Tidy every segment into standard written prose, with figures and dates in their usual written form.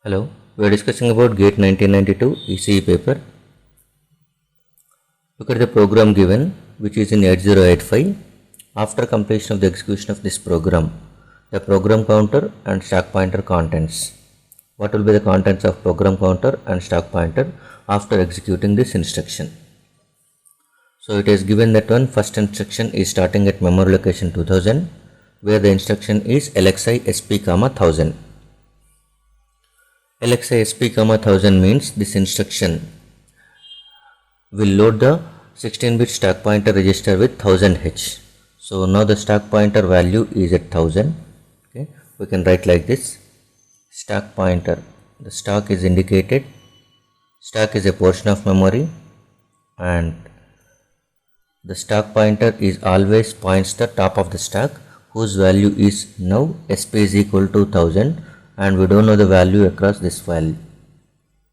Hello, we are discussing about GATE 1992 ECE paper. Look at the program given, which is in 8085. After completion of the execution of this program, the program counter and stack pointer contents. What will be the contents of program counter and stack pointer after executing this instruction? So it is given that first instruction is starting at memory location 2000, where the instruction is LXI SP, 1000. LXI SP, 1000 means this instruction will load the 16-bit stack pointer register with 1000H. So now the stack pointer value is at 1000. Okay, we can write like this: stack pointer. The stack is indicated. Stack is a portion of memory, and the stack pointer is always points the top of the stack, whose value is now SP is equal to 1000, and we don't know the value across this file.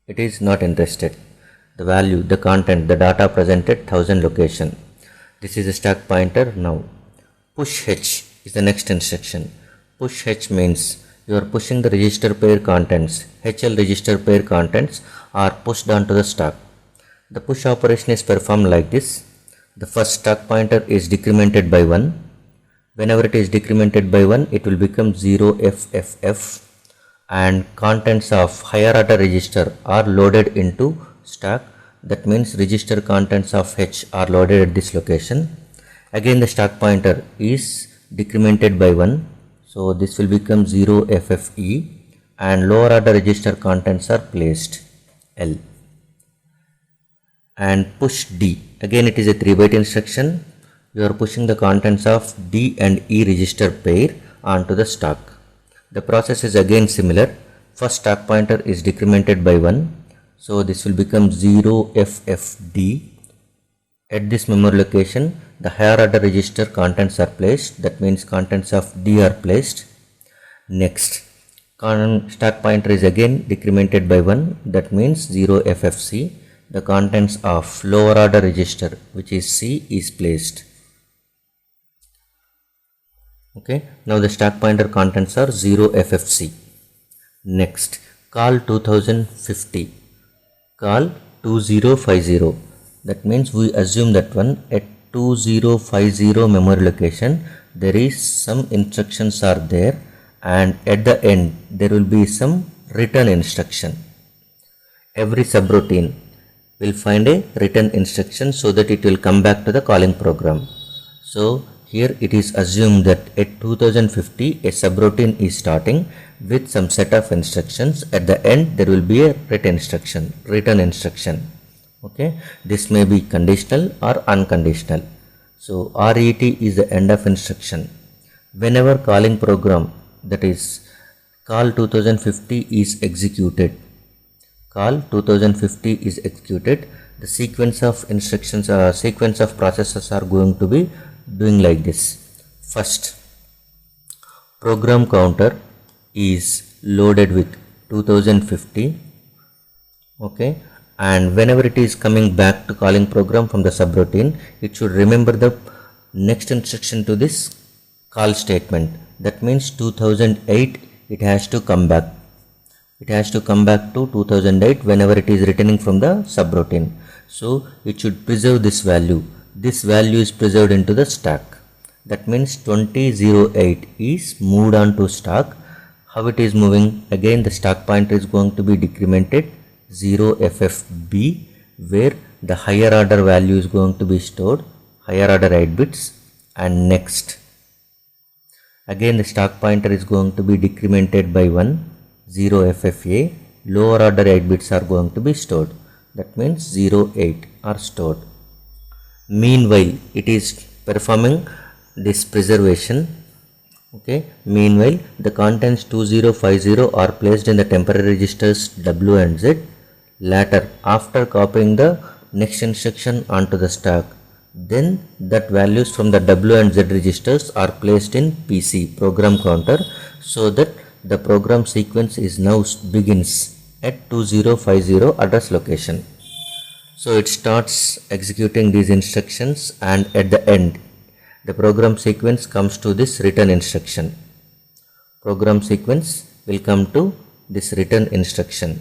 It is not interested. The value, the content, the data presented 1000 location. This is a stack pointer now. Push H is the next instruction. Push H means you are pushing the register pair contents. HL register pair contents are pushed onto the stack. The push operation is performed like this. The first stack pointer is decremented by 1. Whenever it is decremented by 1, it will become 0FFF, and contents of higher order register are loaded into stack. That means register contents of H are loaded at this location. Again the stack pointer is decremented by 1, so this will become 0FFE, and lower order register contents are placed L. And push D, again it is a 3-byte instruction. You are pushing the contents of D and E register pair onto the stack. The process is again similar. First stack pointer is decremented by 1, so this will become 0FFD. At this memory location, the higher order register contents are placed. That means contents of D are placed. Next, stack pointer is again decremented by 1. That means 0FFC. The contents of lower order register, which is C, is placed. Okay, now the stack pointer contents are 0FFC. Next, call 2050. Call 2050. That means we assume that at 2050 memory location there is some instructions are there, and at the end there will be some return instruction. Every subroutine will find a return instruction so that it will come back to the calling program. So here it is assumed that at 2050 a subroutine is starting with some set of instructions. At the end there will be a return instruction. Okay, this may be conditional or unconditional. So RET is the end of instruction. Whenever calling program, that is call 2050, is executed, the sequence of instructions or sequence of processes are going to be doing like this. First, program counter is loaded with 2050. Okay, and whenever it is coming back to calling program from the subroutine, it should remember the next instruction to this call statement. That means 2008, it has to come back. It has to come back to 2008 whenever it is returning from the subroutine. So it should preserve this value. This value is preserved into the stack. That means 2008 is moved on to stack. How it is moving? Again the stack pointer is going to be decremented 0FFB, where the higher order value is going to be stored, higher order 8 bits. And next, again the stack pointer is going to be decremented by 1, 0FFA, lower order 8 bits are going to be stored. That means 08 are stored. Meanwhile, it is performing this preservation. Okay, meanwhile the contents 2050 are placed in the temporary registers W and Z. Later, after copying the next instruction onto the stack, then that values from the W and Z registers are placed in PC, program counter, so that the program sequence is now begins at 2050 address location. So it starts executing these instructions, and at the end the program sequence comes to this return instruction. Program sequence will come to this return instruction.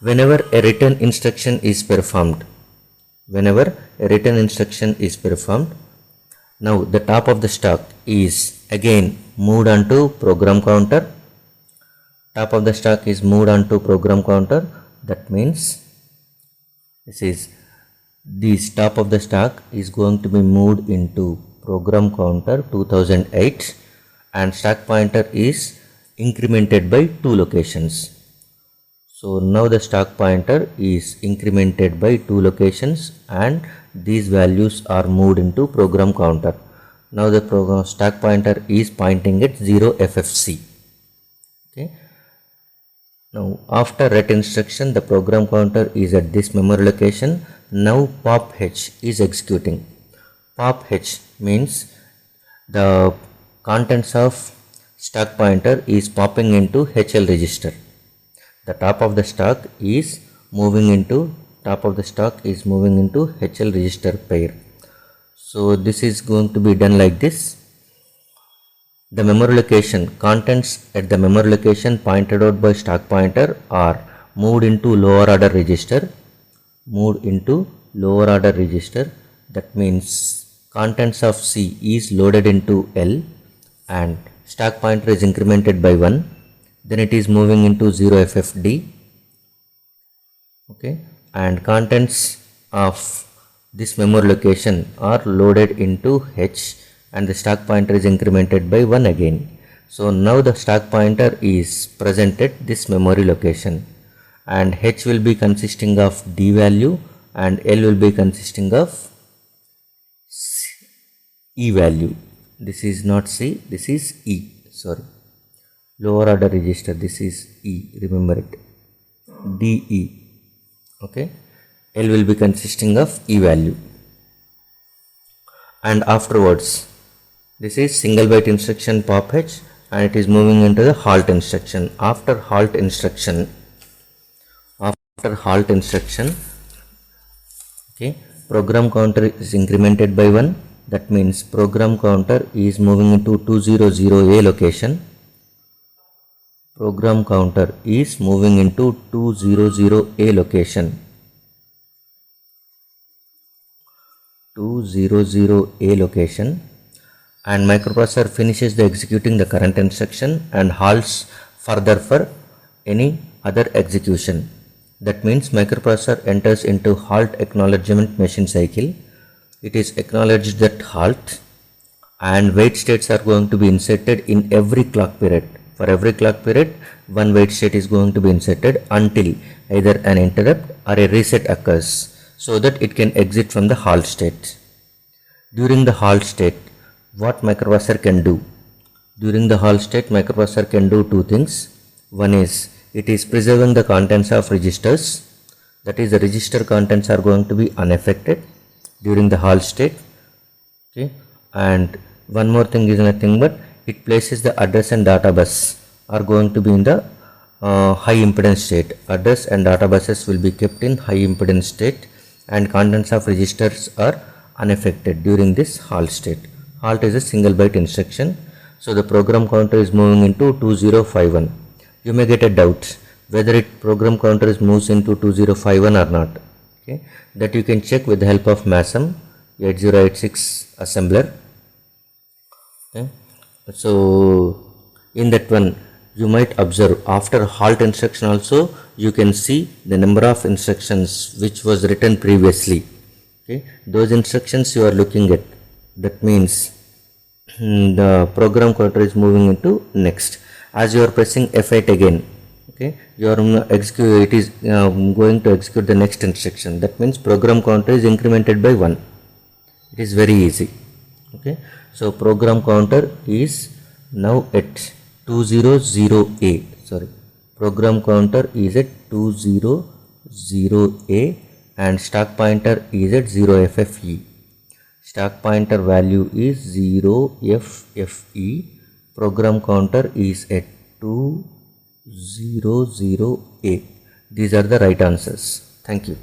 Whenever a return instruction is performed, now the top of the stack is again moved onto program counter. Top of the stack is moved onto program counter. That means this top of the stack is going to be moved into program counter 2008, and stack pointer is incremented by 2 locations. So now the stack pointer is incremented by 2 locations and these values are moved into program counter. Now the program stack pointer is pointing at 0FFC. Okay. Now after ret instruction, the program counter is at this memory location. Now pop H is executing. Pop H means the contents of stack pointer is popping into HL register. The top of the stack is moving into HL register pair. So this is going to be done like this. The memory location contents at the memory location pointed out by stack pointer are moved into lower order register. That means contents of C is loaded into L and stack pointer is incremented by 1. Then it is moving into 0FFD. Okay, and contents of this memory location are loaded into H and the stack pointer is incremented by 1 again. So now the stack pointer is present at this memory location and H will be consisting of D value and L will be consisting of E value. This is not C, this is E, sorry. Lower order register, this is E, remember it, DE. Okay, L will be consisting of E value. And afterwards, this is single byte instruction pop H and it is moving into the halt instruction. After halt instruction, okay, program counter is incremented by 1. That means program counter is moving into 200A location. Program counter is moving into 200A location. 200A location, and microprocessor finishes the executing the current instruction and halts further for any other execution. That means microprocessor enters into halt acknowledgement machine cycle. It is acknowledged that halt and wait states are going to be inserted in every clock period. For every clock period, one wait state is going to be inserted until either an interrupt or a reset occurs so that it can exit from the halt state. During the halt state, what microprocessor can do? During the halt state, microprocessor can do 2 things. One is, it is preserving the contents of registers. That is, the register contents are going to be unaffected during the halt state. Okay, and one more thing is nothing but it places the address and data bus are going to be in the high impedance state. Address and data buses will be kept in high impedance state and contents of registers are unaffected during this halt state. Halt is a single byte instruction. So the program counter is moving into 2051. You may get a doubt whether program counter is moves into 2051 or not. Okay, that you can check with the help of MASM 8086 assembler. Okay, so in that one you might observe after halt instruction also you can see the number of instructions which was written previously. Okay, those instructions you are looking at. That means the program counter is moving into next. As you are pressing F8 again, okay, you are execute. It is going to execute the next instruction. That means program counter is incremented by 1. It is very easy. Okay, so program counter is now at 200A. Sorry, program counter is at 200A and stack pointer is at 0FFE. Stack pointer value is 0FFE. Program counter is at 200A. These are the right answers. Thank you.